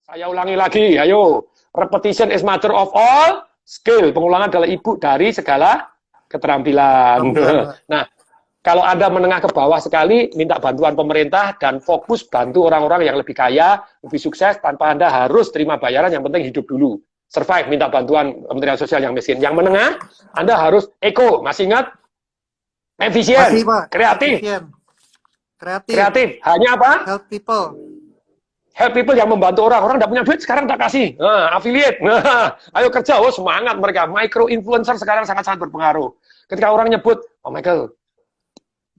Saya ulangi lagi, ayo. Repetition is mother of all skill. Pengulangan adalah ibu dari segala keterampilan. Nah, kalau Anda menengah ke bawah sekali, minta bantuan pemerintah dan fokus bantu orang-orang yang lebih kaya, lebih sukses, tanpa Anda harus terima bayaran, yang penting hidup dulu. Survive, minta bantuan Kementerian Sosial yang miskin. Yang menengah, Anda harus eco, masih ingat? Efisien, masih, Pak. Kreatif. Efisien. Kreatif. Hanya apa? Help people. Help people yang membantu orang. Orang tidak punya duit, sekarang tak kasih. Nah, affiliate. Nah, ayo kerja. Oh, semangat mereka. Micro influencer sekarang sangat-sangat berpengaruh. Ketika orang nyebut, oh Michael,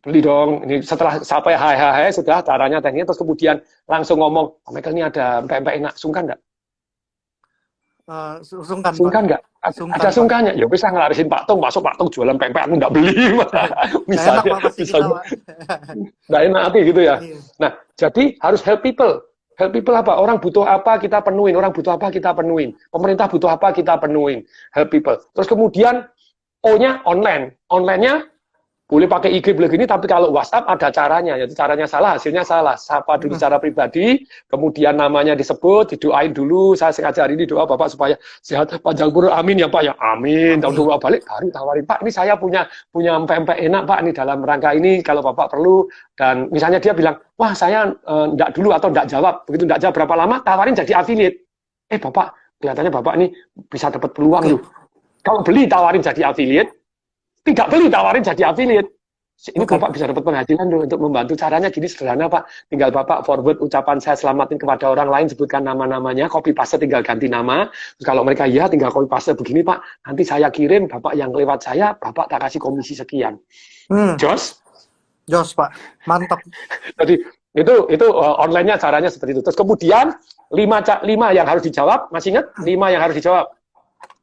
beli dong. Ini setelah sampai hai sudah caranya tekniknya, terus kemudian langsung ngomong, oh Michael ini ada empek-empek enak, sungkan nggak? Sungkan nggak? Ada sungkannya. Ya bisa ngelarisin Pak Tung, masuk Pak Tung jualan pempek, aku nggak beli. Misalnya, nggak enak hati gitu ya. Nah, jadi harus help people. Help people apa? Orang butuh apa kita penuhin. Orang butuh apa kita penuhin. Pemerintah butuh apa kita penuhin. Help people. Terus kemudian O-nya online. Online-nya boleh pakai IG boleh gini, tapi kalau WhatsApp ada caranya, yaitu caranya salah, hasilnya salah. Sapa dulu secara pribadi, kemudian namanya disebut, didoain dulu. Saya sengaja hari ini doa Bapak supaya sehat, panjang umur, amin ya Pak ya, amin. Tahun doa balik, baru tawarin Pak, ini saya punya pempek enak Pak, ini dalam rangka ini kalau Bapak perlu. Dan misalnya dia bilang, wah saya enggak dulu atau enggak jawab, begitu enggak jawab berapa lama, tawarin jadi affiliate. Bapak, kelihatannya Bapak ini bisa dapat peluang loh. Kalau beli tawarin jadi affiliate. Tidak beli tawarin jadi affiliate. Ini Bapak bisa dapat penghasilan loh untuk membantu. Caranya gini sederhana Pak. Tinggal Bapak forward ucapan saya selamatin kepada orang lain, sebutkan nama-namanya, copy paste tinggal ganti nama. Terus kalau mereka iya tinggal copy paste begini Pak. Nanti saya kirim Bapak yang lewat saya, Bapak tak kasih komisi sekian. Jos Pak. Mantap. Jadi itu online-nya caranya seperti itu. Terus kemudian 5 yang harus dijawab, masih ingat? 5 yang harus dijawab.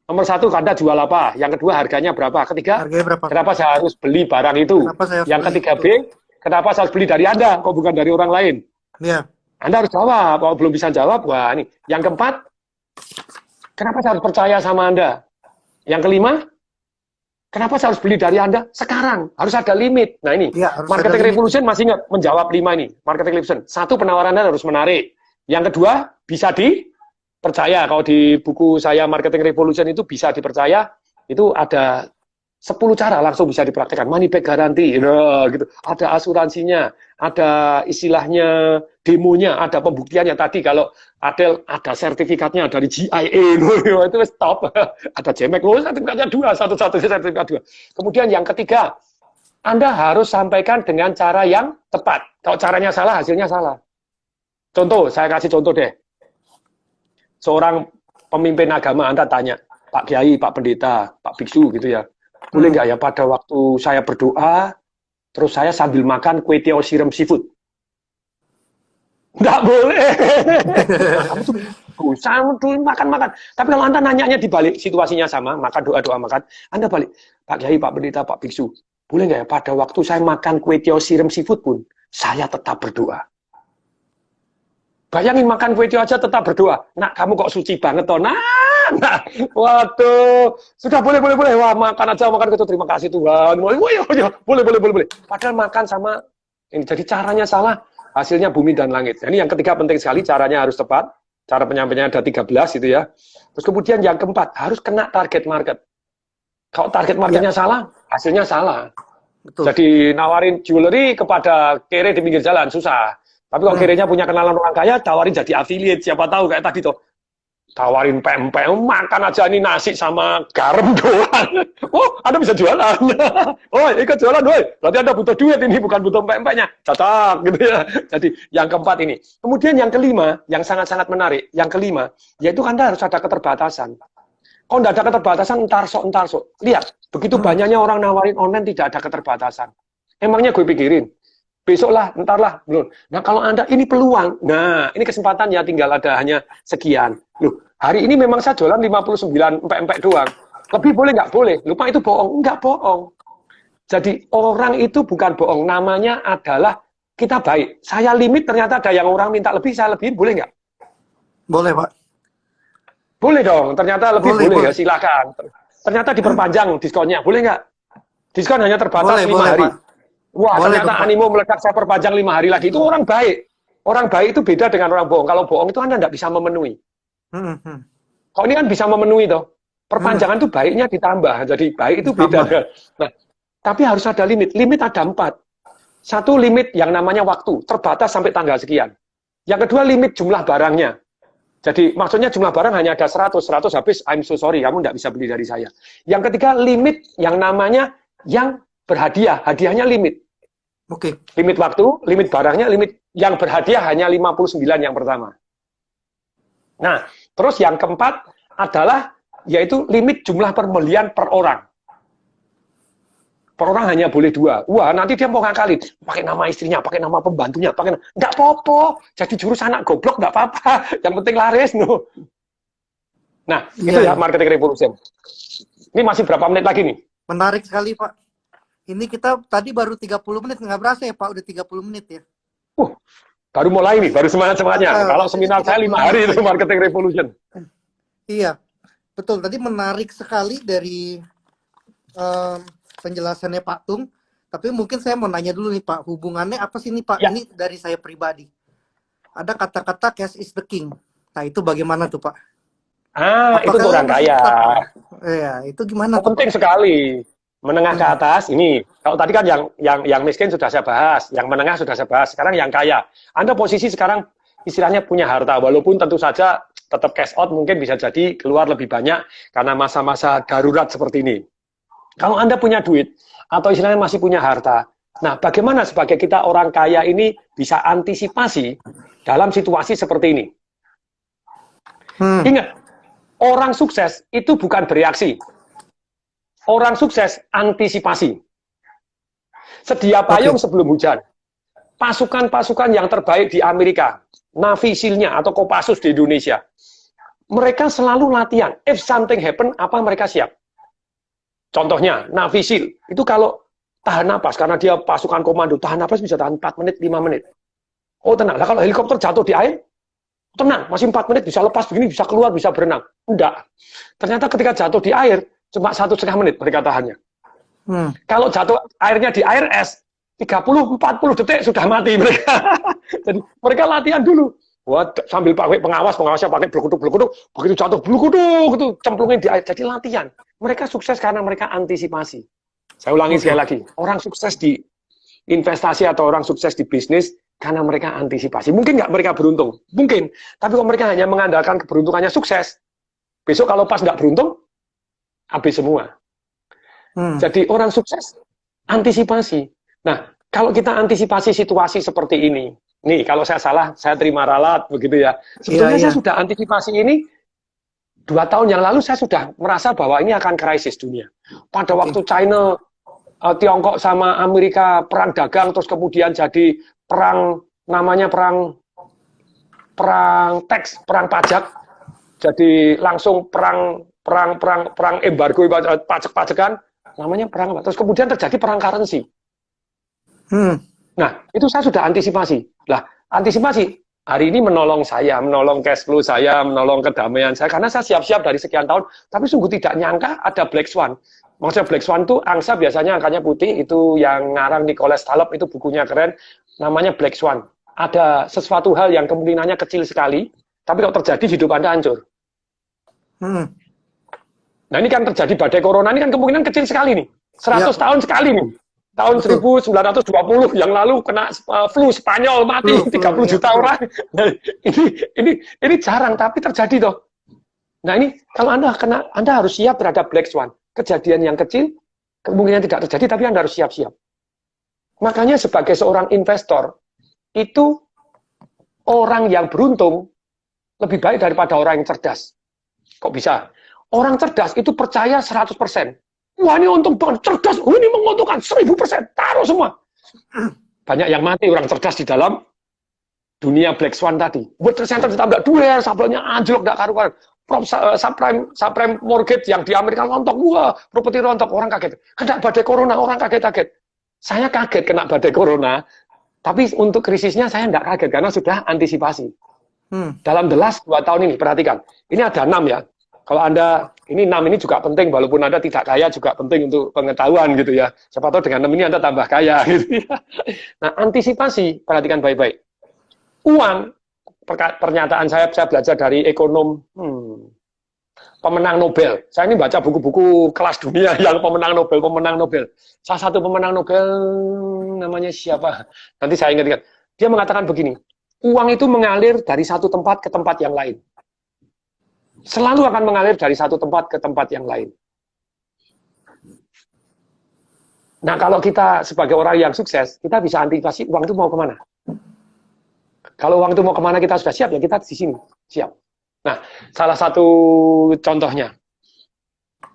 Nomor 1, Anda jual apa? Yang kedua, harganya berapa? Ketiga, kenapa saya harus beli barang itu? Yang ketiga B, kenapa saya harus beli dari Anda, kok bukan dari orang lain? Iya. Anda harus jawab. Kalau belum bisa jawab, wah ini. Yang keempat, kenapa saya harus percaya sama Anda? Yang kelima, kenapa saya harus beli dari Anda? Sekarang, harus ada limit. Nah ini, ya, marketing revolution masih ingat menjawab 5 ini. Marketing revolution. 1, penawaran Anda harus menarik. Yang kedua, bisa percaya. Kalau di buku saya Marketing Revolution itu bisa dipercaya, itu ada 10 cara langsung bisa dipraktekkan. Money back guarantee, gitu. Ada asuransinya, ada istilahnya demonya, ada pembuktiannya. Tadi kalau ada sertifikatnya dari GIA, itu stop. Ada JMAC, sertifikatnya 2, satu-satunya sertifikat 2. Kemudian yang ketiga, Anda harus sampaikan dengan cara yang tepat. Kalau caranya salah, hasilnya salah. Contoh, saya kasih contoh deh. Seorang pemimpin agama Anda tanya, Pak Kiai, Pak Pendeta, Pak Biksu gitu ya, boleh nggak ya pada waktu saya berdoa, terus saya sambil makan kue tiaw siram seafood? Nggak boleh. Kamu tuh makan-makan. Tapi kalau Anda nanyanya di balik situasinya sama, makan doa-doa makan, Anda balik, Pak Kiai, Pak Pendeta, Pak Biksu, boleh nggak ya pada waktu saya makan kue tiaw siram seafood pun, saya tetap berdoa. Bayangin makan kue tiaw aja tetap berdoa. Nak, kamu kok suci banget toh? Nah, waduh, sudah boleh. Wah, makan aja makan itu terima kasih Tuhan. Boleh. Padahal makan sama ini. Jadi caranya salah, hasilnya bumi dan langit. Ini yang ketiga penting sekali, caranya harus tepat. Cara penyampaiannya ada 13 gitu ya. Terus kemudian yang keempat, harus kena target market. Kalau target marketnya salah, hasilnya salah. Betul. Jadi nawarin jewelry kepada kere di pinggir jalan susah. Tapi kalau kiranya punya kenalan orang kaya, tawarin jadi affiliate. Siapa tahu kayak tadi tuh. Tawarin pempek, makan aja ini nasi sama garam doang. Oh, Anda bisa jualan. Oh, ikut jualan, woy. Berarti Anda butuh duit ini, bukan butuh pempeknya. Cocok, gitu ya. Jadi, yang keempat ini. Kemudian yang kelima, yang sangat-sangat menarik. Yang kelima, yaitu Anda harus ada keterbatasan. Kalau tidak ada keterbatasan, entar sok. Lihat, begitu banyaknya orang nawarin online, tidak ada keterbatasan. Emangnya gue pikirin. Besok lah, entar lah, belum. Nah kalau Anda ini peluang, nah ini kesempatan ya tinggal ada hanya sekian. Loh, hari ini memang saya jualan 59 empek-empek doang. Lebih boleh nggak boleh? Lupa itu bohong, nggak bohong. Jadi orang itu bukan bohong, namanya adalah kita baik. Saya limit ternyata ada yang orang minta lebih, saya lebihin, boleh nggak? Boleh Pak. Boleh dong, ternyata lebih boleh. Ya silakan. Ternyata diperpanjang diskonnya, boleh nggak? Diskon hanya terbatas 5 hari. Pak. Wah, boleh, ternyata animo meledak, saya perpanjang 5 hari lagi. Itu orang baik. Orang baik itu beda dengan orang bohong. Kalau bohong itu Anda tidak bisa memenuhi. Kalau ini kan bisa memenuhi toh. Perpanjangan itu baiknya ditambah. Jadi baik itu beda. Nah, tapi harus ada limit. Limit ada 4. Satu, limit yang namanya waktu. Terbatas sampai tanggal sekian. Yang kedua, limit jumlah barangnya. Jadi maksudnya jumlah barang hanya ada 100 habis, I'm so sorry, kamu tidak bisa beli dari saya. Yang ketiga, limit yang namanya yang berhadiah. Hadiahnya limit. Oke. Limit waktu, limit barangnya, limit yang berhadiah hanya 59 yang pertama. Nah, terus yang keempat adalah yaitu limit jumlah pembelian per orang. Per orang hanya boleh 2. Wah, nanti dia mau ngakalin. Pakai nama istrinya, pakai nama pembantunya, pakai nggak apa-apa. Jadi jurus anak goblok nggak apa-apa. Yang penting laris, no. Nah, itu ya marketing revolution. Ini masih berapa menit lagi nih? Menarik sekali, Pak. Ini kita tadi baru 30 menit, nggak berasa ya Pak, udah 30 menit ya. Baru mulai nih, baru semangat-semangatnya. Kalau seminar saya 5 hari itu marketing revolution. Iya, betul. Tadi menarik sekali dari penjelasannya Pak Tung. Tapi mungkin saya mau nanya dulu nih Pak, hubungannya apa sih nih Pak? Ya. Ini dari saya pribadi. Ada kata-kata cash is the king. Nah itu bagaimana tuh Pak? Itu untuk orang kaya. Iya, itu gimana? Penting sekali. Menengah ke atas ini, kalau tadi kan yang miskin sudah saya bahas, yang menengah sudah saya bahas, sekarang yang kaya. Anda posisi sekarang istilahnya punya harta, walaupun tentu saja tetap cash out mungkin bisa jadi keluar lebih banyak karena masa-masa darurat seperti ini. Kalau Anda punya duit, atau istilahnya masih punya harta, nah bagaimana sebagai kita orang kaya ini bisa antisipasi dalam situasi seperti ini? Ingat, orang sukses itu bukan bereaksi. Orang sukses antisipasi. Sedia payung sebelum hujan. Pasukan-pasukan yang terbaik di Amerika, Navy SEAL-nya atau Kopassus di Indonesia, mereka selalu latihan. If something happen, apa mereka siap? Contohnya, Navy SEAL, itu kalau tahan napas, karena dia pasukan komando, tahan napas bisa tahan 4 menit, 5 menit. Oh tenang, lah kalau helikopter jatuh di air, tenang, masih 4 menit, bisa lepas begini, bisa keluar, bisa berenang. Enggak. Ternyata ketika jatuh di air, cuma 1,5 menit mereka tahannya. Kalau jatuh airnya di air es, 30-40 detik sudah mati mereka. Jadi mereka latihan dulu. Wah, sambil pakai pengawasnya pakai belukuduk, begitu jatuh belukuduk itu cemplungin di air. Jadi latihan. Mereka sukses karena mereka antisipasi. Saya ulangi sekali lagi. Orang sukses di investasi atau orang sukses di bisnis karena mereka antisipasi. Mungkin nggak mereka beruntung, mungkin. Tapi kalau mereka hanya mengandalkan keberuntungannya sukses, besok kalau pas nggak beruntung, habis semua. Jadi orang sukses antisipasi. Nah, kalau kita antisipasi situasi seperti ini, nih kalau saya salah, saya terima ralat begitu ya. Sebetulnya saya sudah antisipasi ini 2 tahun yang lalu. Saya sudah merasa bahwa ini akan krisis dunia. Pada waktu China, Tiongkok sama Amerika perang dagang, terus kemudian jadi perang, namanya perang teks, perang pajak. Jadi langsung perang embargo, pajak-pajakan, namanya perang. Terus kemudian terjadi perang currency. Nah, itu saya sudah antisipasi. Lah, antisipasi hari ini menolong saya, menolong cash flow saya, menolong kedamaian saya, karena saya siap-siap dari sekian tahun, tapi sungguh tidak nyangka ada Black Swan. Maksudnya Black Swan itu angsa biasanya angkanya putih, itu yang ngarang Nicholas Taleb, itu bukunya keren, namanya Black Swan. Ada sesuatu hal yang kemungkinannya kecil sekali, tapi kalau terjadi hidup Anda hancur. Nah ini kan terjadi badai corona, ini kan kemungkinan kecil sekali nih. 100 tahun sekali nih. Tahun 1920 yang lalu kena flu Spanyol, mati 30 juta orang. Nah, ini jarang, tapi terjadi toh. Nah ini kalau Anda harus siap terhadap Black Swan. Kejadian yang kecil, kemungkinan tidak terjadi, tapi Anda harus siap-siap. Makanya sebagai seorang investor, itu orang yang beruntung lebih baik daripada orang yang cerdas. Kok bisa? Orang cerdas itu percaya 100%. Wah ini untung banget, cerdas, ini menguntungkan 1000%, taruh semua. Banyak yang mati orang cerdas di dalam dunia Black Swan tadi. World Trade Center ditabrak duel, sablonnya anjlok, gak karuan. Subprime mortgage yang di Amerika rontok, wah properti rontok, orang kaget. Kena badai corona, orang kaget-kaget. Saya kaget kena badai corona, tapi untuk krisisnya saya tidak kaget karena sudah antisipasi. Dalam the last 2 tahun ini, perhatikan, ini ada 6 ya. Kalau Anda, ini 6 ini juga penting, walaupun Anda tidak kaya juga penting untuk pengetahuan gitu ya. Siapa tahu dengan 6 ini Anda tambah kaya gitu ya. Nah, antisipasi, perhatikan baik-baik. Uang, pernyataan saya belajar dari ekonom pemenang Nobel. Saya ini baca buku-buku kelas dunia yang pemenang Nobel. Salah satu pemenang Nobel namanya siapa? Nanti saya ingat-ingat. Dia mengatakan begini, uang itu mengalir dari satu tempat ke tempat yang lain. Selalu akan mengalir dari satu tempat ke tempat yang lain. Nah, kalau kita sebagai orang yang sukses, kita bisa antisipasi uang itu mau kemana. Kalau uang itu mau kemana kita sudah siap, ya kita di sini, siap. Nah, salah satu contohnya.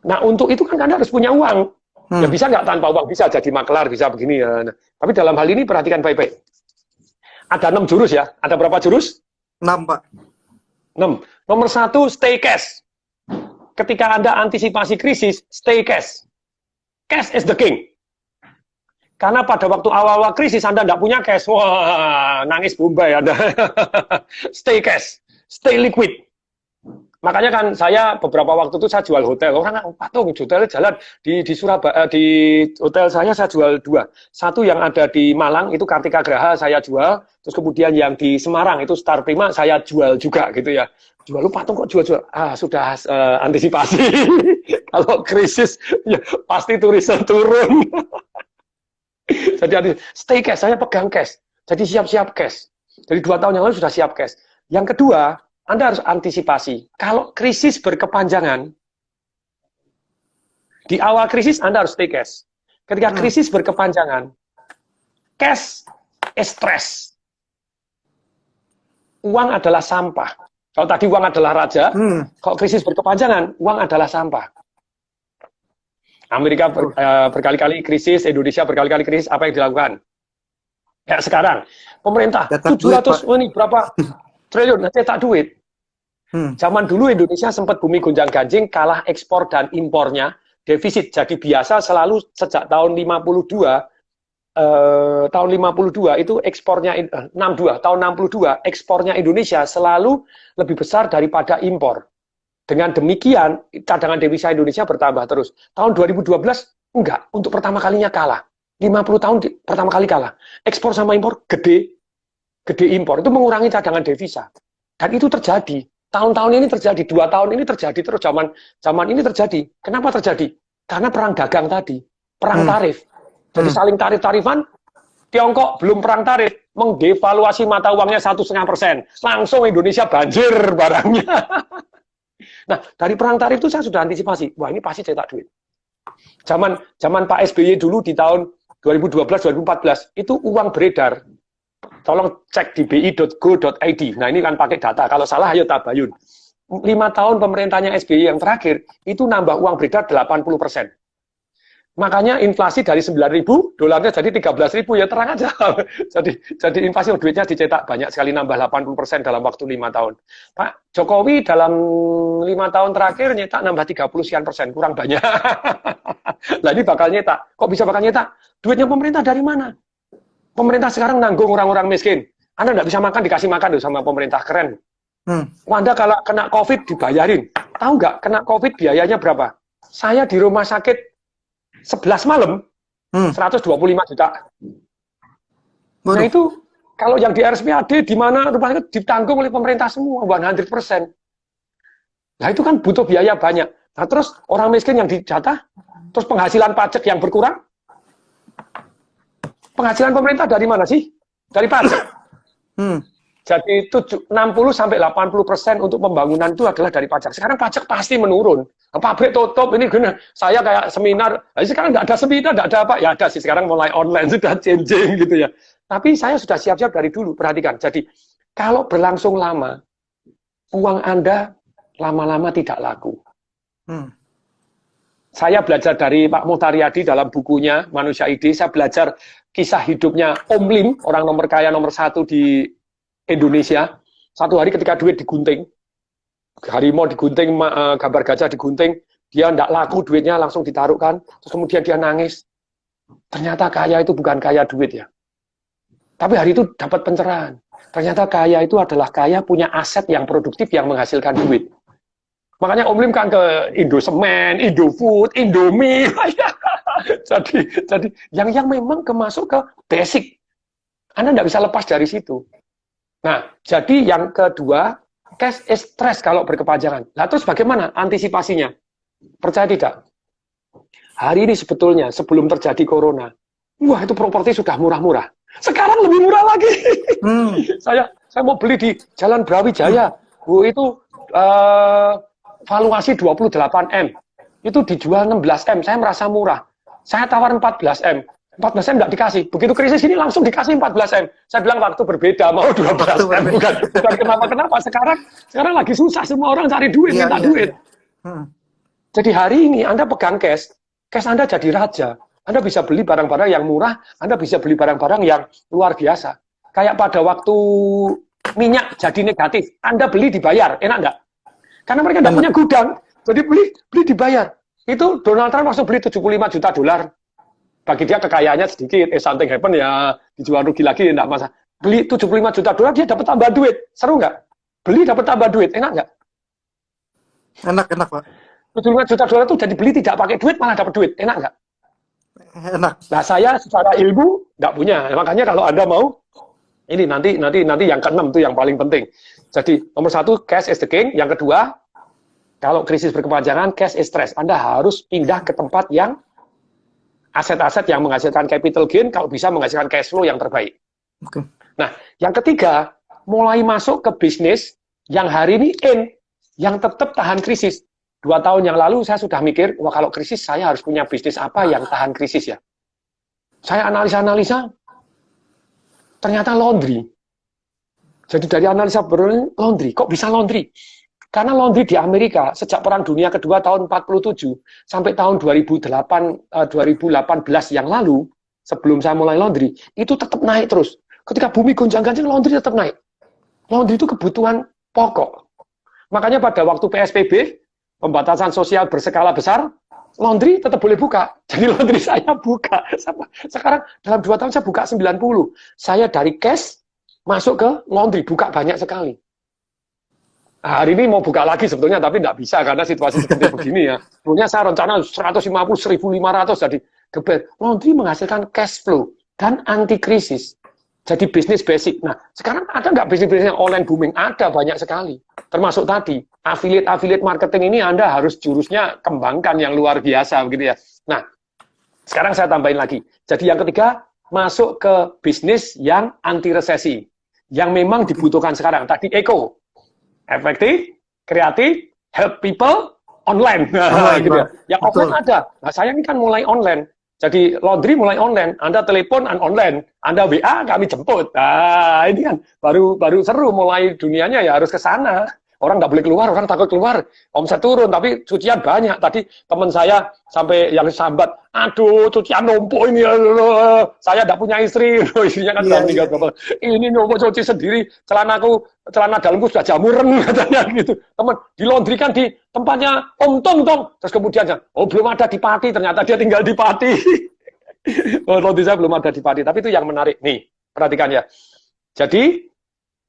Nah, untuk itu kan Anda harus punya uang. Ya bisa nggak tanpa uang? Bisa jadi makelar, bisa begini. Ya. Nah, tapi dalam hal ini perhatikan baik-baik. Ada 6 jurus ya. Ada berapa jurus? 6, Pak. 6. Nomor 1, stay cash. Ketika Anda antisipasi krisis, stay cash. Cash is the king. Karena pada waktu awal-awal krisis Anda nggak punya cash, wah, nangis Bombay Anda. Stay cash, stay liquid. Makanya kan saya beberapa waktu itu saya jual hotel. Orang patung hotel jalan di Surabaya, di hotel saya jual 2. Satu yang ada di Malang itu Kartika Graha saya jual, terus kemudian yang di Semarang itu Star Prima saya jual juga gitu ya. Jual lu patung kok jual-jual? Sudah antisipasi. Kalau krisis ya pasti turisme turun. Jadi stay cash, saya pegang cash. Jadi siap-siap cash. Jadi 2 tahun yang lalu sudah siap cash. Yang kedua, Anda harus antisipasi. Kalau krisis berkepanjangan, di awal krisis Anda harus stay cash. Ketika krisis berkepanjangan, cash is stress. Uang adalah sampah. Kalau tadi uang adalah raja, kalau krisis berkepanjangan, uang adalah sampah. Amerika berkali-kali krisis, Indonesia berkali-kali krisis, apa yang dilakukan? Kayak sekarang, pemerintah 700 ini berapa triliun cetak duit. Zaman dulu Indonesia sempat bumi gonjang-ganjing, kalah ekspor dan impornya, defisit. Jadi biasa selalu sejak tahun 52, itu ekspornya 62, tahun 62 ekspornya Indonesia selalu lebih besar daripada impor. Dengan demikian, cadangan devisa Indonesia bertambah terus. Tahun 2012, enggak. Untuk pertama kalinya kalah. 50 tahun pertama kali kalah. Ekspor sama impor gede impor. Itu mengurangi cadangan devisa. Dan itu terjadi. Tahun-tahun ini terjadi. 2 tahun ini terjadi terus. Zaman ini terjadi. Kenapa terjadi? Karena perang dagang tadi. Perang tarif. Jadi saling tarif-tarifan. Tiongkok belum perang tarif. Mengdevaluasi mata uangnya 1,5%. Langsung Indonesia banjir barangnya. Nah, dari perang tarif itu saya sudah antisipasi. Wah, ini pasti cetak duit. Zaman Pak SBY dulu di tahun 2012-2014, itu uang beredar. Tolong cek di bi.go.id. Nah, ini kan pakai data. Kalau salah, ayo tabayun. 5 tahun pemerintahnya SBY yang terakhir, itu nambah uang beredar 80%. Makanya inflasi dari 9.000, dolarnya jadi 13.000, ya terang aja. jadi inflasi duitnya dicetak banyak sekali, nambah 80% dalam waktu 5 tahun. Pak Jokowi dalam 5 tahun terakhir nyetak nambah 30% kurang banyak. Lah ini bakal nyetak. Kok bisa bakal nyetak? Duitnya pemerintah dari mana? Pemerintah sekarang nanggung orang-orang miskin. Anda nggak bisa makan, dikasih makan tuh sama pemerintah, keren. Anda kalau kena COVID dibayarin. Tahu nggak, kena COVID biayanya berapa? Saya di rumah sakit 11 malam, 125 juta. Nah itu, kalau yang di RSPAD, di mana rumah sakit ditanggung oleh pemerintah semua, 100%. Nah itu kan butuh biaya banyak. Nah terus orang miskin yang dijatah, terus penghasilan pajak yang berkurang. Penghasilan pemerintah dari mana sih? Dari pajak. Jadi 60-80% untuk pembangunan itu adalah dari pajak. Sekarang pajak pasti menurun. Pabrik tutup, ini gini, saya kayak seminar, sekarang nggak ada seminar, nggak ada apa, ya ada sih, sekarang mulai online, sudah changing gitu ya. Tapi saya sudah siap-siap dari dulu, perhatikan. Jadi, kalau berlangsung lama, uang Anda lama-lama tidak laku. Saya belajar dari Pak Muhtaryadi dalam bukunya Manusia Ide, saya belajar kisah hidupnya Om Lim, orang nomor kaya nomor 1 di Indonesia. Satu hari ketika duit digunting, harimau digunting, gambar gajah digunting, dia tidak laku duitnya, langsung ditaruhkan, terus kemudian dia nangis. Ternyata kaya itu bukan kaya duit ya. Tapi hari itu dapat pencerahan. Ternyata kaya itu adalah kaya punya aset yang produktif yang menghasilkan duit. Makanya Om Lim kan ke Indosemen, Indofood, Indomie. jadi yang memang masuk ke basic. Anda tidak bisa lepas dari situ. Nah, jadi yang kedua, cash is stress kalau berkepanjangan. Nah, terus bagaimana antisipasinya? Percaya tidak? Hari ini sebetulnya sebelum terjadi corona, wah itu properti sudah murah-murah. Sekarang lebih murah lagi. Saya mau beli di Jalan Brawijaya, itu valuasi 28M. Itu dijual 16M, saya merasa murah. Saya tawar 14M. 14M nggak dikasih. Begitu krisis ini langsung dikasih 14M. Saya bilang waktu berbeda, mau 12M. Bukan kenapa-kenapa. Sekarang lagi susah, semua orang cari duit, minta duit. Jadi hari ini Anda pegang cash Anda jadi raja. Anda bisa beli barang-barang yang murah, Anda bisa beli barang-barang yang luar biasa. Kayak pada waktu minyak jadi negatif, Anda beli dibayar, enak nggak? Karena mereka nggak punya gudang, jadi beli dibayar. Itu Donald Trump langsung beli 75 juta dolar. Bagi dia kekayaannya sedikit, something happen ya, dijual rugi lagi, enggak masalah. Beli 75 juta dolar, dia dapat tambah duit. Seru nggak? Beli dapat tambah duit, enak nggak? Enak, Pak. 75 juta dolar itu jadi beli tidak pakai duit, malah dapat duit, enak nggak? Enak. Nah, saya secara ilmu nggak punya. Makanya kalau Anda mau, ini nanti yang keenam itu yang paling penting. Jadi, nomor satu, cash is the king. Yang kedua, kalau krisis berkepanjangan, cash is stress. Anda harus pindah ke tempat yang aset-aset yang menghasilkan capital gain, kalau bisa menghasilkan cash flow yang terbaik. Okay. Nah, yang ketiga, mulai masuk ke bisnis yang hari ini yang tetap tahan krisis. 2 tahun yang lalu saya sudah mikir, wah kalau krisis saya harus punya bisnis apa yang tahan krisis ya. Saya analisa-analisa, ternyata laundry. Jadi dari analisa laundry, kok bisa laundry? Karena laundry di Amerika sejak Perang Dunia Kedua tahun 47 sampai tahun 2018 yang lalu, sebelum saya mulai laundry, itu tetap naik terus. Ketika bumi gonjang-ganjing, laundry tetap naik. Laundry itu kebutuhan pokok. Makanya pada waktu PSBB, pembatasan sosial berskala besar, laundry tetap boleh buka. Jadi laundry saya buka. Sekarang dalam 2 tahun saya buka 90. Saya dari cash masuk ke laundry, buka banyak sekali. Nah, hari ini mau buka lagi sebetulnya, tapi nggak bisa karena situasi seperti begini ya. Sebetulnya saya rencana 150, 1.500 jadi laundry menghasilkan cash flow dan anti krisis. Jadi bisnis basic. Nah, sekarang ada nggak bisnis-bisnis yang online booming? Ada banyak sekali. Termasuk tadi, affiliate marketing ini Anda harus jurusnya kembangkan yang luar biasa begitu ya. Nah, sekarang saya tambahin lagi. Jadi yang ketiga, masuk ke bisnis yang anti resesi. Yang memang dibutuhkan sekarang. Tadi eco, efektif, kreatif, help people, online. Gitu ya. Yang offline ada. Nah, saya ini kan mulai online. Jadi laundry mulai online, Anda telepon online, Anda WA kami jemput. Nah, ini kan baru seru mulai dunianya ya harus ke sana. Orang nggak boleh keluar, orang takut keluar. Omset turun, tapi cucian banyak. Tadi teman saya sampai yang sambat, aduh cucian numpuk ini. Saya nggak punya istri, istrinya kan sudah meninggal berapa. Ini numpuk cuci sendiri, celana dalamku sudah jamuran katanya gitu. Teman, di laundry kan di tempatnya Om Tong. Terus kemudian, oh belum ada di Pati, ternyata dia tinggal di Pati. Oh, laundry saya belum ada di Pati, tapi itu yang menarik. Nih, perhatikan ya. Jadi,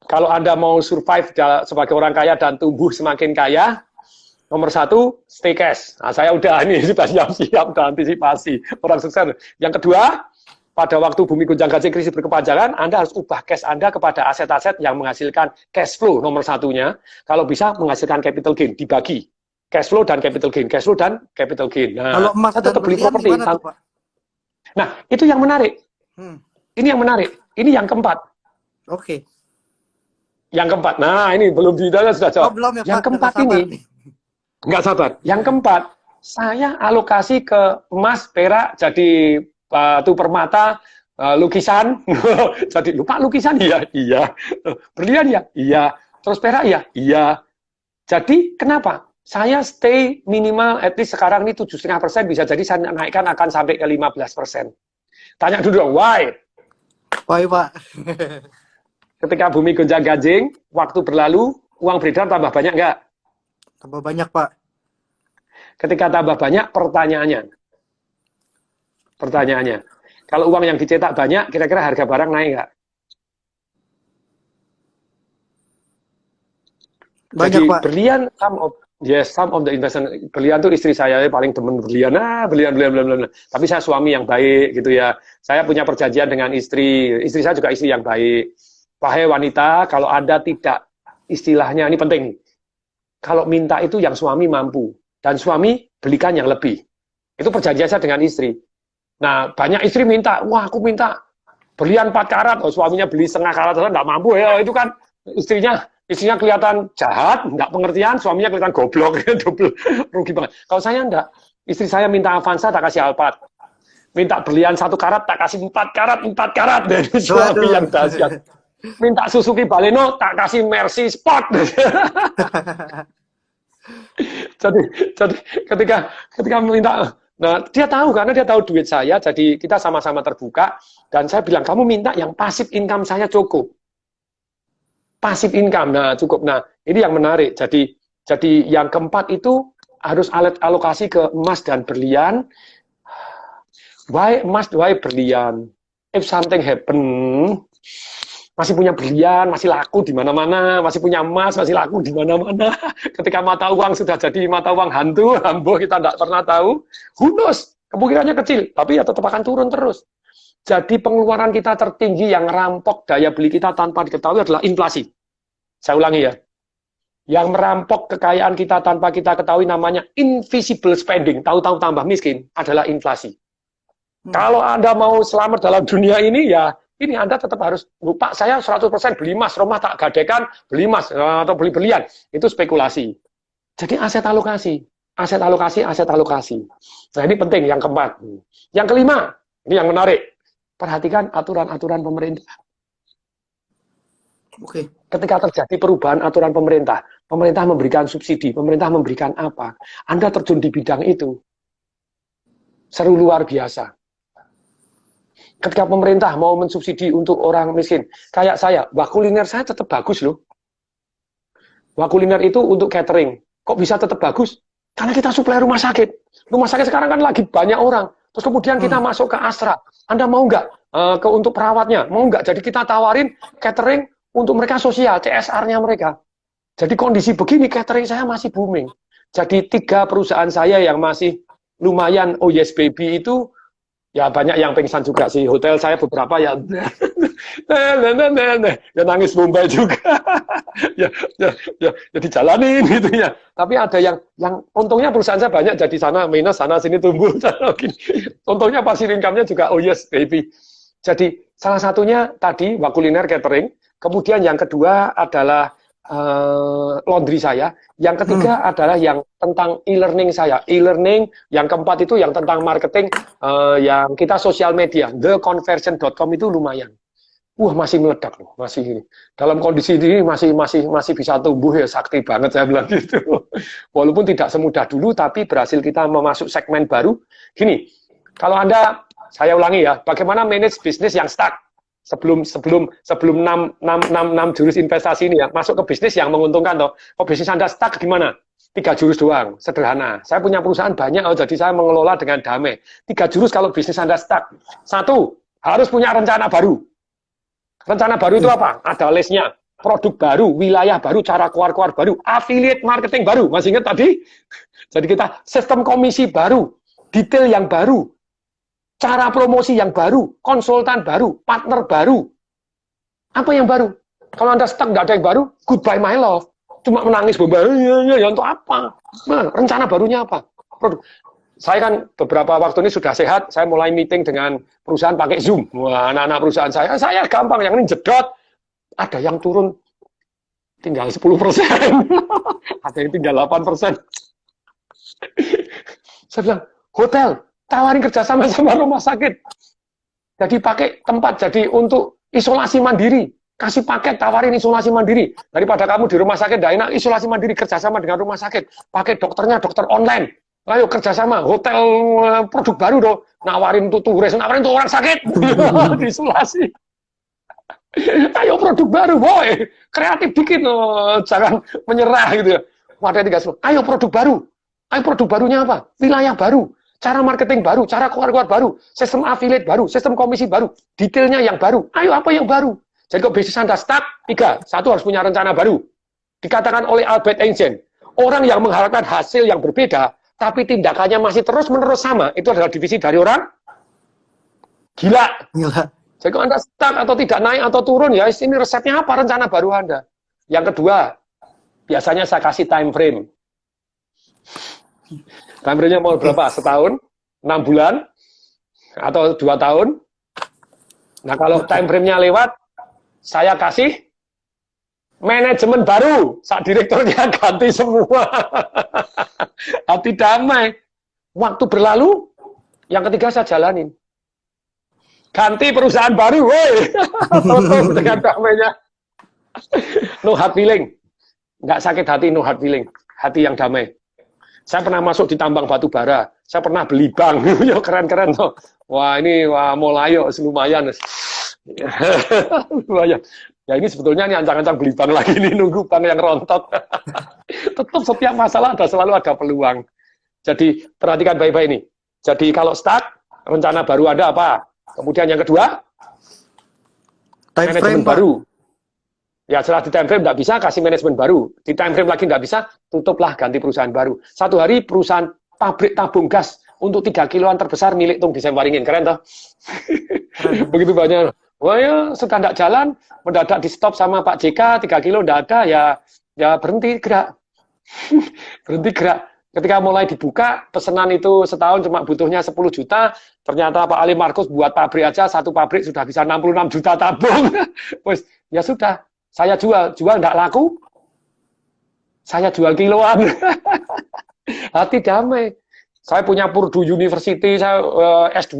kalau Anda mau survive sebagai orang kaya dan tumbuh semakin kaya, nomor satu, stay cash. Nah, saya udah ini sudah siap-siap, udah antisipasi orang sukses. Yang kedua, pada waktu bumi gonjang-ganjing krisis berkepanjangan, Anda harus ubah cash Anda kepada aset-aset yang menghasilkan cash flow nomor satunya. Kalau bisa menghasilkan capital gain, dibagi. Cash flow dan capital gain, cash flow dan capital gain. Nah, kalau emas dan tetap beli properti. Nah, itu yang menarik. Ini yang menarik. Ini yang keempat. Oke. Yang keempat, nah ini belum ditanya sudah jawab. Oh, belum ya, yang Pak, keempat ini, nggak sabar. Yang keempat, saya alokasi ke emas, perak, jadi batu permata, lukisan. Jadi lupa lukisan, iya. Berlian ya, iya. Terus perak ya, iya. Jadi kenapa? Saya stay minimal, at least sekarang ini 7,5%, bisa jadi saya naikkan akan sampai ke 15%. Tanya dulu dong, why? Why, Pak? Ketika bumi gonjang-ganjing, waktu berlalu, uang beredar tambah banyak nggak? Tambah banyak, Pak. Ketika tambah banyak, pertanyaannya, kalau uang yang dicetak banyak, kira-kira harga barang naik nggak? Banyak, jadi, Pak. Berlian, some of the investment, berlian tuh istri saya paling demen berlian, berlian. Tapi saya suami yang baik gitu ya. Saya punya perjanjian dengan istri saya juga istri yang baik. wahai wanita, kalau Anda tidak, istilahnya, ini penting nih, kalau minta itu yang suami mampu, dan suami belikan yang lebih. Itu perjanjian saya dengan istri. Nah, banyak istri minta, wah aku minta berlian 4 karat, oh suaminya beli setengah karat, nggak mampu ya, itu kan istrinya kelihatan jahat, nggak pengertian, suaminya kelihatan goblok, double rugi banget. Kalau saya enggak, istri saya minta Avanza, tak kasih Alphard. Minta berlian 1 karat, tak kasih 4 karat, 4 karat. Dari suami yang dahsyat. Minta Suzuki Baleno, tak kasih Mercy Sport. jadi ketika minta, nah dia tahu karena dia tahu duit saya, jadi kita sama-sama terbuka, dan saya bilang, kamu minta yang passive income saya cukup. Passive income, nah cukup. Nah ini yang menarik, jadi yang keempat itu harus alokasi ke emas dan berlian. Why emas, why berlian? If something happen, masih punya berlian, masih laku di mana-mana, masih punya emas, masih laku di mana-mana. Ketika mata uang sudah jadi mata uang hantu, ambo kita tidak pernah tahu, who knows, kemungkinannya kecil, tapi ya tetap akan turun terus. Jadi pengeluaran kita tertinggi yang rampok daya beli kita tanpa diketahui adalah inflasi. Saya ulangi ya, yang merampok kekayaan kita tanpa kita ketahui namanya invisible spending, tahu-tahu tambah miskin, adalah inflasi. Kalau Anda mau selamat dalam dunia ini, ya ini Anda tetap harus, Pak saya 100% beli emas, rumah tak gadekan, beli emas, atau beli berlian, itu spekulasi. Jadi aset alokasi. Nah ini penting, yang keempat. Yang kelima, ini yang menarik, perhatikan aturan-aturan pemerintah. Oke. Ketika terjadi perubahan aturan pemerintah memberikan subsidi, pemerintah memberikan apa, Anda terjun di bidang itu, seru luar biasa. Ketika pemerintah mau mensubsidi untuk orang miskin, kayak saya, wah kuliner saya tetap bagus loh. Wah kuliner itu untuk catering, kok bisa tetap bagus? Karena kita suplai rumah sakit. Rumah sakit sekarang kan lagi banyak orang. Terus kemudian kita masuk ke Astra. Anda mau nggak untuk perawatnya? Mau nggak? Jadi kita tawarin catering untuk mereka sosial, CSR-nya mereka. Jadi kondisi begini, catering saya masih booming. Jadi 3 perusahaan saya yang masih lumayan, oh yes baby itu, ya banyak yang pingsan juga sih. Hotel saya beberapa ya nangis Bombay juga. ya dijalanin gitu ya. Tapi ada yang untungnya perusahaan saya banyak, jadi sana minus, sana sini tumbuh. Untungnya passive income-nya juga oh yes baby. Jadi salah satunya tadi kuliner catering. Kemudian yang kedua adalah laundry saya. Yang ketiga adalah yang tentang e-learning saya. E-learning, yang keempat itu yang tentang marketing, yang kita sosial media. Theconversion.com itu lumayan. Masih meledak loh, masih ini. Dalam kondisi ini masih bisa tumbuh ya, sakti banget saya bilang gitu. Walaupun tidak semudah dulu, tapi berhasil kita memasuk segmen baru. Gini, kalau Anda, saya ulangi ya, bagaimana manage bisnis yang stuck? Sebelum 6 jurus investasi ini ya, masuk ke bisnis yang menguntungkan toh. Kalau bisnis Anda stuck gimana? 3 jurus doang, sederhana. Saya punya perusahaan banyak, jadi saya mengelola dengan damai. 3 jurus kalau bisnis Anda stuck. 1, harus punya rencana baru. Rencana baru itu apa? Ada listnya. Produk baru, wilayah baru, cara keluar baru, affiliate marketing baru. Masih ingat tadi? Jadi kita sistem komisi baru, detail yang baru, cara promosi yang baru, konsultan baru, partner baru. Apa yang baru? Kalau Anda stuck, nggak ada yang baru, goodbye my love. Cuma menangis, ya untuk apa? Nah, rencana barunya apa? Saya kan beberapa waktu ini sudah sehat, saya mulai meeting dengan perusahaan pakai Zoom. Wah, anak-anak perusahaan saya gampang, yang ini jedot. Ada yang turun tinggal 10%. Ada yang tinggal 8%. Saya bilang, hotel, tawarin kerjasama sama rumah sakit. Jadi pakai tempat, jadi untuk isolasi mandiri. Kasih paket, tawarin isolasi mandiri. Daripada kamu di rumah sakit, tidak enak, isolasi mandiri, kerjasama dengan rumah sakit. Pakai dokternya, dokter online. Ayo kerjasama, hotel produk baru dong. Nawarin untuk turis, nawarin untuk orang sakit. Isolasi. Ayo produk baru, boy. Kreatif dikit, jangan menyerah gitu ya. Wadah 3. Ayo produk baru. Ayo produk barunya apa? Wilayah baru. Cara marketing baru, cara keluar baru, sistem affiliate baru, sistem komisi baru, detailnya yang baru. Ayo apa yang baru? Jadi kalau bisnis Anda stuck, 3. 1 harus punya rencana baru. Dikatakan oleh Albert Einstein, orang yang mengharapkan hasil yang berbeda, tapi tindakannya masih terus-menerus sama, itu adalah divisi dari orang gila. Jadi kalau Anda stuck atau tidak naik atau turun, ya ini resepnya apa, rencana baru Anda. Yang kedua, biasanya saya kasih time frame. Time frame-nya mau berapa? Setahun, 6 bulan, atau 2 tahun. Nah, kalau time frame-nya lewat, saya kasih manajemen baru. Saat direkturnya ganti semua. Hati damai. Waktu berlalu, yang ketiga saya jalanin. Ganti perusahaan baru, woi. Tutup dengan damainya. No hard feeling. Nggak sakit hati, no hard feeling. Hati yang damai. Saya pernah masuk di tambang batu bara. Saya pernah beli bank. Keren-keren tuh. Wah, ini mulai lumayan. Lumayan. Ya ini sebetulnya ini ancang-ancang beli bank lagi nih, nunggu bank yang rontok. Tetap setiap masalah selalu ada peluang. Jadi perhatikan baik-baik ini. Jadi kalau stuck, rencana baru ada apa? Kemudian yang kedua, manajemen baru. Ya setelah di time frame nggak bisa, kasih manajemen baru. Di time frame lagi nggak bisa, tutuplah, ganti perusahaan baru. Satu hari perusahaan pabrik tabung gas untuk 3 kiloan terbesar milik Tung Disemparingin. Keren toh? Begitu banyak. Wah ya sudah nggak jalan, mendadak di stop sama Pak JK, 3 kilo nggak ada, ya berhenti gerak. Berhenti gerak. Ketika mulai dibuka, pesanan itu setahun cuma butuhnya 10 juta, ternyata Pak Ali Markus buat pabrik aja, satu pabrik sudah bisa 66 juta tabung. Pues, ya sudah, saya jual nggak laku, saya jual kiloan. Hati damai. Saya punya Purdue University, saya S2,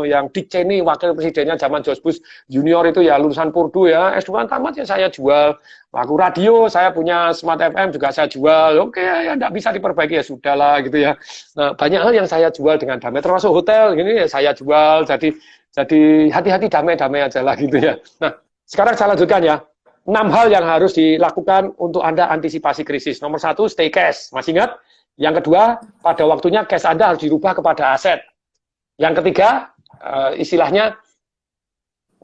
yang Dick Cheney, wakil presidennya zaman George Bush Junior itu ya lulusan Purdue ya, S2 tamat ya saya jual. Lagu radio, saya punya Smart FM juga saya jual. Oke, ya nggak bisa diperbaiki ya sudahlah gitu ya. Nah, banyak hal yang saya jual dengan damai, termasuk hotel, ini ya saya jual. Jadi hati-hati damai-damai aja lah gitu ya. Nah, sekarang saya lanjutkan ya. 6 hal yang harus dilakukan untuk Anda antisipasi krisis. Nomor 1, stay cash. Masih ingat? Yang kedua, pada waktunya cash Anda harus dirubah kepada aset. Yang ketiga,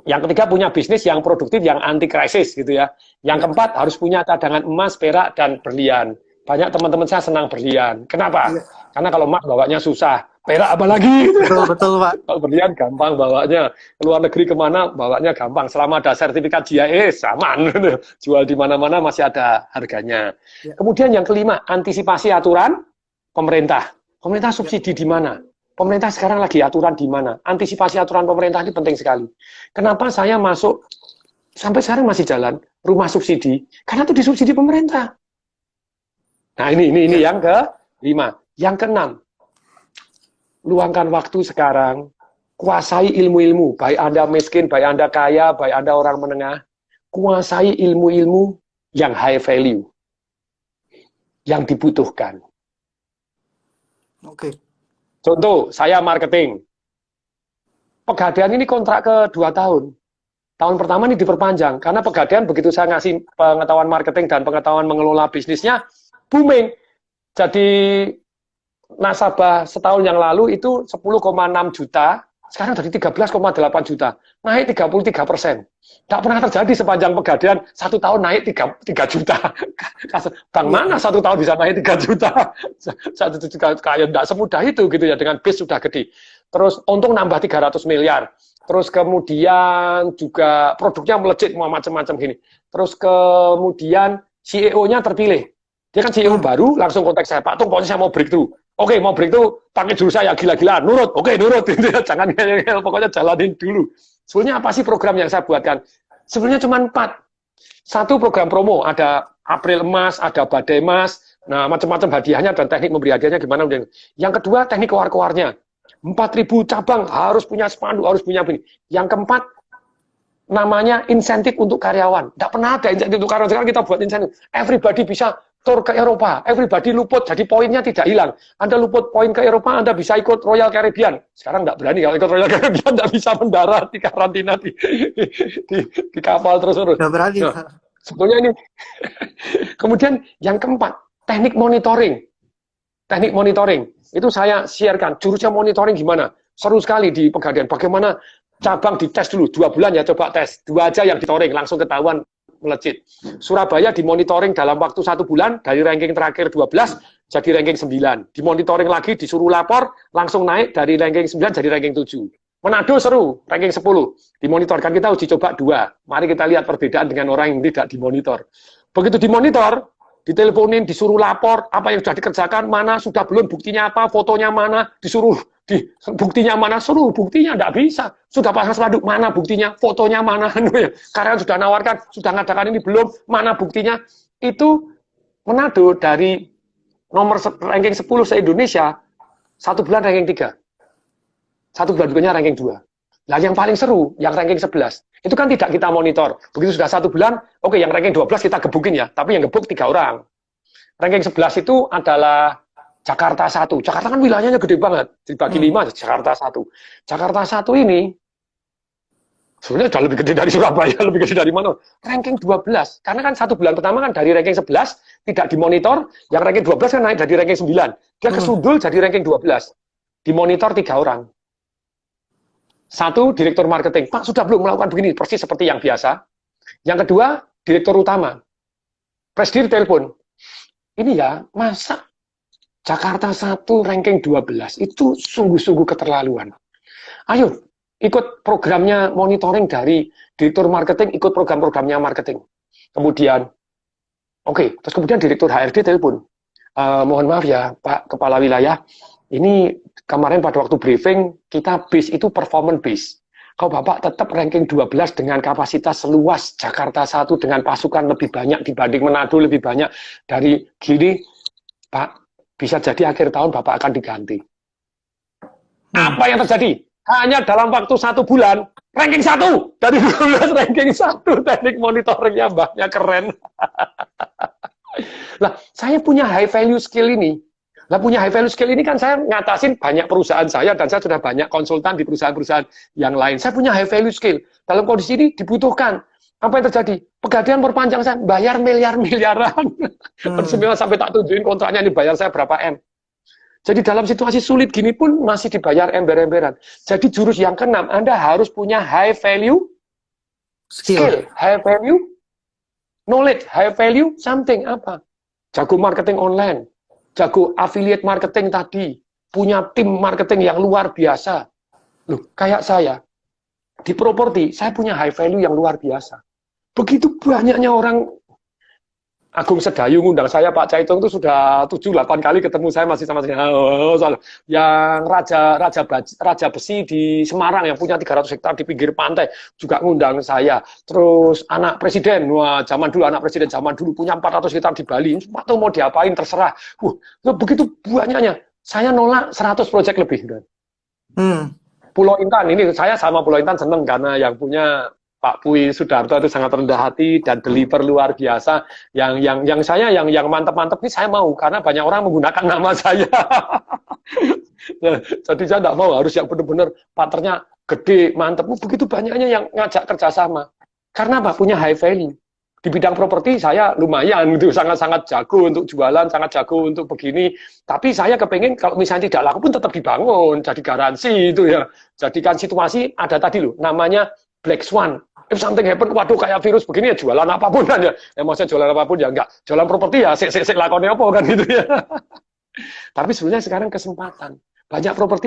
yang ketiga punya bisnis yang produktif, yang anti krisis gitu ya. Yang keempat harus punya cadangan emas, perak, dan berlian. Banyak teman-teman saya senang berlian. Kenapa? Karena kalau emas bawanya susah, perak apalagi. Betul Pak. Kalau berlian gampang bawanya. Keluar negeri kemana bawanya gampang. Selama ada sertifikat GIS, aman. Jual di mana-mana masih ada harganya. Kemudian yang kelima, antisipasi aturan pemerintah. Pemerintah subsidi di mana? Pemerintah sekarang lagi aturan di mana? Antisipasi aturan pemerintah ini penting sekali. Kenapa saya masuk, sampai sekarang masih jalan, rumah subsidi? Karena itu disubsidi pemerintah. Nah ini yang kelima. Yang keenam, luangkan waktu sekarang, kuasai ilmu-ilmu, baik Anda miskin, baik Anda kaya, baik Anda orang menengah, kuasai ilmu-ilmu yang high value, yang dibutuhkan. Oke. Contoh, saya marketing. Pegadaian ini kontrak ke 2 tahun. Tahun pertama ini diperpanjang, karena Pegadaian begitu saya ngasih pengetahuan marketing dan pengetahuan mengelola bisnisnya, booming. Jadi nasabah setahun yang lalu itu 10,6 juta, sekarang jadi 13,8 juta, naik 33%. Tidak pernah terjadi sepanjang Pegadaian, 1 tahun naik 3 juta. Bang mana 1 tahun bisa naik 3 juta? Kayak tidak semudah itu gitu ya, dengan base sudah gede. Terus untung nambah 300 miliar. Terus kemudian juga produknya melejit macam-macam gini. Terus kemudian CEO-nya terpilih. Dia kan CEO baru, langsung kontak saya, Pak Tung, pokoknya saya mau breakthrough. Oke, mau breakthrough, pakai jurus saya gila-gilaan, nurut. Oke, nurut. Jangan ngeyel, pokoknya jalanin dulu. Sebenarnya apa sih program yang saya buatkan? Sebenarnya cuma 4. Satu program promo, ada April Emas, ada Badai Emas, nah macam-macam hadiahnya dan teknik memberi hadiahnya gimana. Yang kedua, teknik keluar-keluarnya. 4.000 cabang, harus punya spanduk, harus punya ini. Yang keempat, namanya insentif untuk karyawan. Tidak pernah ada insentif untuk karyawan, sekarang kita buat insentif. Everybody bisa tour ke Eropa, everybody luput, jadi poinnya tidak hilang. Anda luput poin ke Eropa, Anda bisa ikut Royal Caribbean. Sekarang nggak berani, kalau ikut Royal Caribbean nggak bisa mendarat, di karantina di kapal terus-terus. Nggak berani. Nah, sebetulnya ini. Kemudian yang keempat, teknik monitoring. Teknik monitoring, itu saya sharekan. Jurusnya monitoring gimana? Seru sekali di Pegadaian. Bagaimana cabang dites dulu, 2 bulan ya coba tes. 2 aja yang ditoring, langsung ketahuan melejit. Surabaya dimonitoring dalam waktu 1 bulan, dari ranking terakhir 12, jadi ranking 9. Dimonitoring lagi, disuruh lapor, langsung naik dari ranking 9 jadi ranking 7. Manado seru, ranking 10. Dimonitorkan, kita uji coba 2. Mari kita lihat perbedaan dengan orang yang tidak dimonitor. Begitu dimonitor, diteleponin, disuruh lapor, apa yang sudah dikerjakan, mana, sudah belum, buktinya apa, fotonya mana, disuruh, buktinya mana, suruh, buktinya tidak bisa. Sudah pasang spanduk, mana buktinya, fotonya mana, karyawan sudah nawarkan, sudah ngadakan ini belum, mana buktinya. Itu Manado dari nomor ranking 10 se-Indonesia, 1 bulan ranking 3. 1 bulan berikutnya ranking 2. Nah, yang paling seru, yang ranking 11. Itu kan tidak kita monitor. Begitu sudah 1 bulan, oke, yang ranking 12 kita gebukin ya. Tapi yang gebuk 3 orang. Ranking 11 itu adalah Jakarta 1. Jakarta kan wilayahnya gede banget. Dibagi 5, Jakarta 1. Jakarta 1 ini, sebenarnya sudah lebih gede dari Surabaya, lebih gede dari mana? Ranking 12. Karena kan 1 bulan pertama kan dari ranking 11, tidak dimonitor. Yang ranking 12 kan naik dari ranking 9. Dia kesundul jadi ranking 12. Dimonitor 3 orang. 1, direktur marketing. Pak, sudah belum melakukan begini? Persis seperti yang biasa. Yang kedua, direktur utama. Presdir telepon. Ini ya, masa Jakarta 1 ranking 12? Itu sungguh-sungguh keterlaluan. Ayo, ikut programnya monitoring dari direktur marketing, ikut program-programnya marketing. Kemudian, oke, terus kemudian direktur HRD telepon. Mohon maaf ya, Pak Kepala Wilayah, ini kemarin pada waktu briefing, kita base itu performance base. Kalau Bapak tetap ranking 12 dengan kapasitas seluas Jakarta 1 dengan pasukan lebih banyak dibanding Manado lebih banyak dari gini, Pak, bisa jadi akhir tahun Bapak akan diganti. Apa yang terjadi? Hanya dalam waktu 1 bulan, ranking 1 dari 12 ranking 1 teknik monitoringnya mbaknya keren. Lah, saya punya high value skill ini. Nah, punya high value skill ini kan saya ngatasin banyak perusahaan saya dan saya sudah banyak konsultan di perusahaan-perusahaan yang lain. Saya punya high value skill. Dalam kondisi ini dibutuhkan. Apa yang terjadi? Pegadaian perpanjang saya bayar miliar-miliaran. Semua sampai tak tunjukin kontraknya ini bayar saya berapa M. Jadi dalam situasi sulit gini pun masih dibayar ember-emberan. Jadi jurus yang keenam, Anda harus punya high value skill, high value knowledge, high value something apa? Jago marketing online. Jago affiliate marketing tadi, punya tim marketing yang luar biasa. Loh, kayak saya, di properti, saya punya high value yang luar biasa. Begitu banyaknya orang, Agung Sedayu ngundang saya, Pak Caitong itu sudah 7-8 kali ketemu saya masih sama saya. Yang Raja Besi di Semarang yang punya 300 hektar di pinggir pantai juga ngundang saya. Terus anak presiden, wah zaman dulu anak presiden zaman dulu punya 400 hektar di Bali. Atau mau diapain terserah. Begitu banyaknya. Saya nolak 100 proyek lebih. Pulau Intan ini saya sama Pulau Intan seneng karena yang punya Pak Pui Sudarto itu sangat rendah hati dan deliver luar biasa. Yang saya yang mantap-mantap ini saya mau karena banyak orang menggunakan nama saya. Nah, jadi saya tidak mau, harus yang benar-benar partnernya gede, mantap. Begitu banyaknya yang ngajak kerjasama. Karena apa? Punya high value. Di bidang properti saya lumayan gitu, sangat-sangat jago untuk jualan, sangat jago untuk begini. Tapi saya kepengen kalau misalnya tidak laku pun tetap dibangun, jadi garansi itu ya. Jadikan situasi ada tadi loh, namanya Black Swan. If something happen, waduh kayak virus begini ya jualan apapun kan ya. Maksudnya jualan apapun ya enggak. Jualan properti ya sik lakonnya apa kan gitu ya. Tapi sebenarnya sekarang kesempatan. Banyak properti